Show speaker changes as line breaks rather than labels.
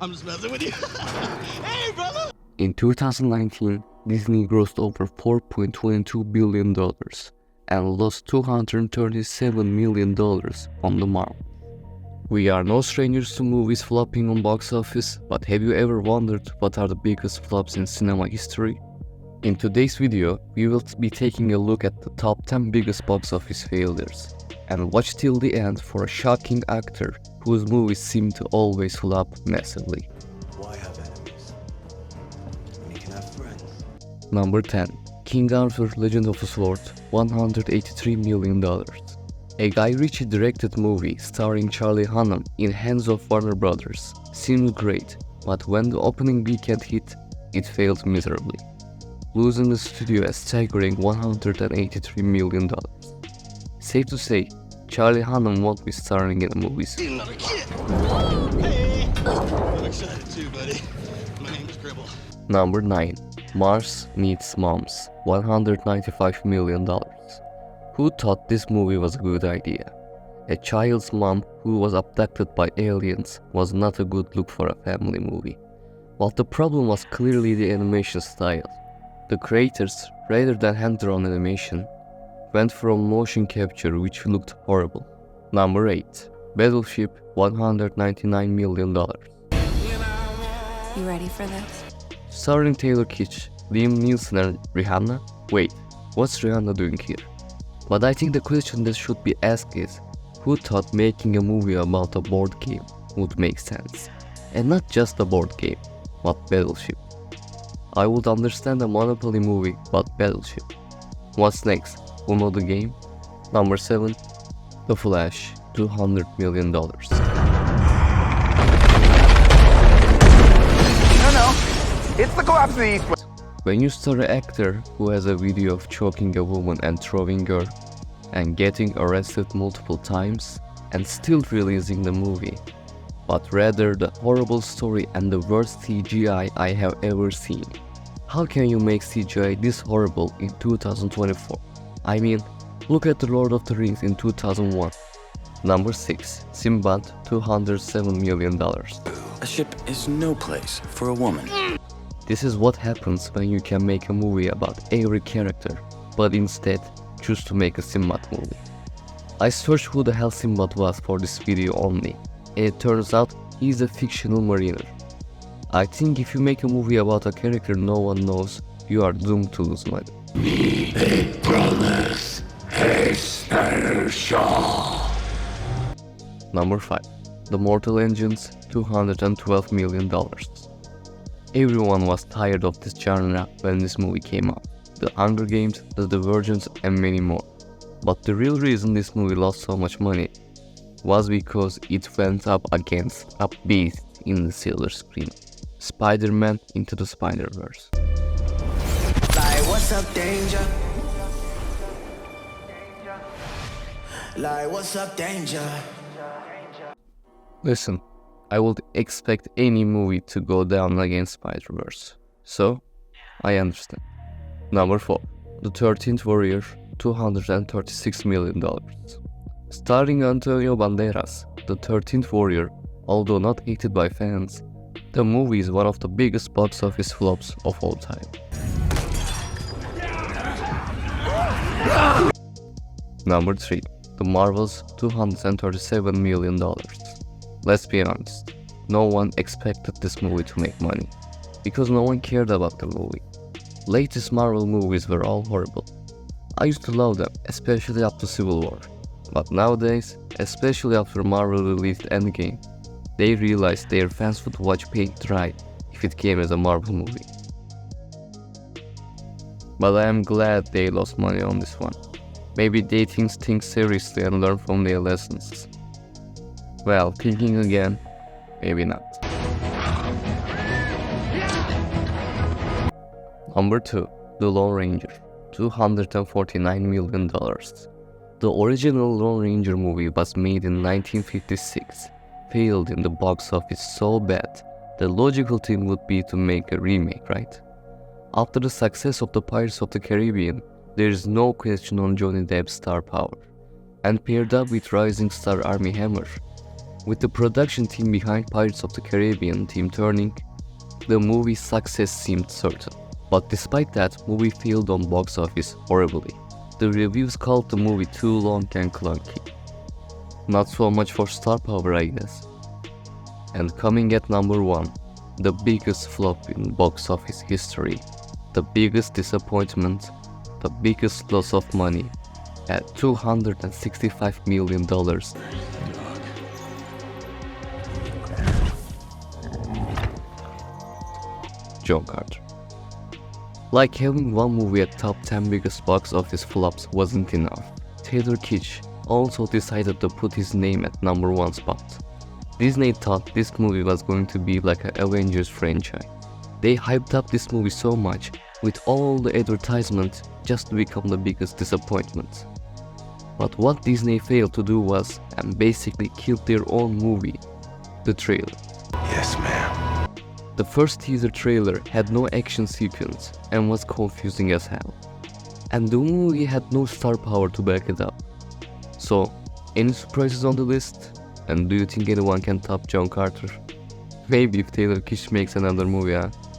I'm just messing with you. Hey, brother!
In 2019, Disney grossed over $4.22 billion and lost $237 million on the Marvel. We are no strangers to movies flopping on box office, but have you ever wondered what are the biggest flops in cinema history? In today's video, we will be taking a look at the top 10 biggest box office failures, and watch till the end for a shocking actor whose movies seem to always flop massively.
Why have enemies when you can have friends?
Number 10. King Arthur Legend of the Sword, $183 million. A Guy Ritchie directed movie starring Charlie Hunnam in hands of Warner Brothers seemed great, but when the opening weekend hit, it failed miserably, losing the studio a staggering $183 million. Safe to say, Charlie Hunnam won't be starring in the movies.
Another kid. Hey, I'm excited too, buddy. My name is Gribble.
Number 9. Mars Needs Moms, $195 million. Who thought this movie was a good idea? A child's mom who was abducted by aliens was not a good look for a family movie. But the problem was clearly the animation style. The creators, rather than hand-drawn animation, went from motion capture, which looked horrible. Number 8. Battleship, $199 million.
You ready for this?
Starring Taylor Kitsch, Liam Neeson and Rihanna? Wait, what's Rihanna doing here? But I think the question that should be asked is, who thought making a movie about a board game would make sense? And not just a board game, but Battleship. I would understand a Monopoly movie, but Battleship. What's next? Uno the game? Number 7. The Flash, $200 million.
No, it's the collapse of the East.
When you star an actor who has a video of choking a woman and throwing her, and getting arrested multiple times, and still releasing the movie, but rather the horrible story and the worst CGI I have ever seen. How can you make CGI this horrible in 2024? I mean, look at The Lord of the Rings in 2001. Number 6. Sinbad, $207 million.
A ship is no place for a woman.
This is what happens when you can make a movie about every character, but instead choose to make a Sinbad movie. I searched who the hell Sinbad was for this video only, and it turns out he's a fictional mariner. I think if you make a movie about a character no one knows, you are doomed to lose money.
Big brothers,
Number 5. The Mortal Engines, $212 million. Everyone was tired of this genre when this movie came out. The Hunger Games, The Divergent, and many more. But the real reason this movie lost so much money was because it went up against a beast in the silver screen. Spider-Man Into the Spider-Verse.
Like, what's up, danger? Like, what's up, danger?
Listen, I would expect any movie to go down against Spider-Verse, so I understand. Number 4. The 13th Warrior, $236 million. Starring Antonio Banderas, The 13th Warrior, although not hated by fans, the movie is one of the biggest box office flops of all time. Number 3. The Marvels, $237 million. Let's be honest, no one expected this movie to make money, because no one cared about the movie. Latest Marvel movies were all horrible. I used to love them, especially after Civil War. But nowadays, especially after Marvel released Endgame, they realized their fans would watch paint dry if it came as a Marvel movie. But I am glad they lost money on this one. Maybe they think seriously and learn from their lessons. Well, thinking again, maybe not. Number 2. The Lone Ranger, $249 million. The original Lone Ranger movie was made in 1956, failed in the box office so bad, the logical thing would be to make a remake, right? After the success of the Pirates of the Caribbean, there is no question on Johnny Depp's star power. And paired up with rising star Armie Hammer, With the production team behind Pirates of the Caribbean team turning, the movie's success seemed certain. But despite that, movie failed on box office horribly. The reviews called the movie too long and clunky. Not so much for star power, I guess. And coming at number 1, the biggest flop in box office history, the biggest disappointment, the biggest loss of money, at $265 million. John Carter. Like having one movie at top 10 biggest box office flops wasn't enough. Taylor Kitsch also decided to put his name at number 1 spot. Disney thought this movie was going to be like an Avengers franchise. They hyped up this movie so much with all the advertisements just to become the biggest disappointment. But what Disney failed to do was, and basically killed their own movie, the trailer.
Yes, ma'am.
The first teaser trailer had no action sequence and was confusing as hell. And the movie had no star power to back it up. So, any surprises on the list? And do you think anyone can top John Carter? Maybe if Taylor Kitsch makes another movie, huh?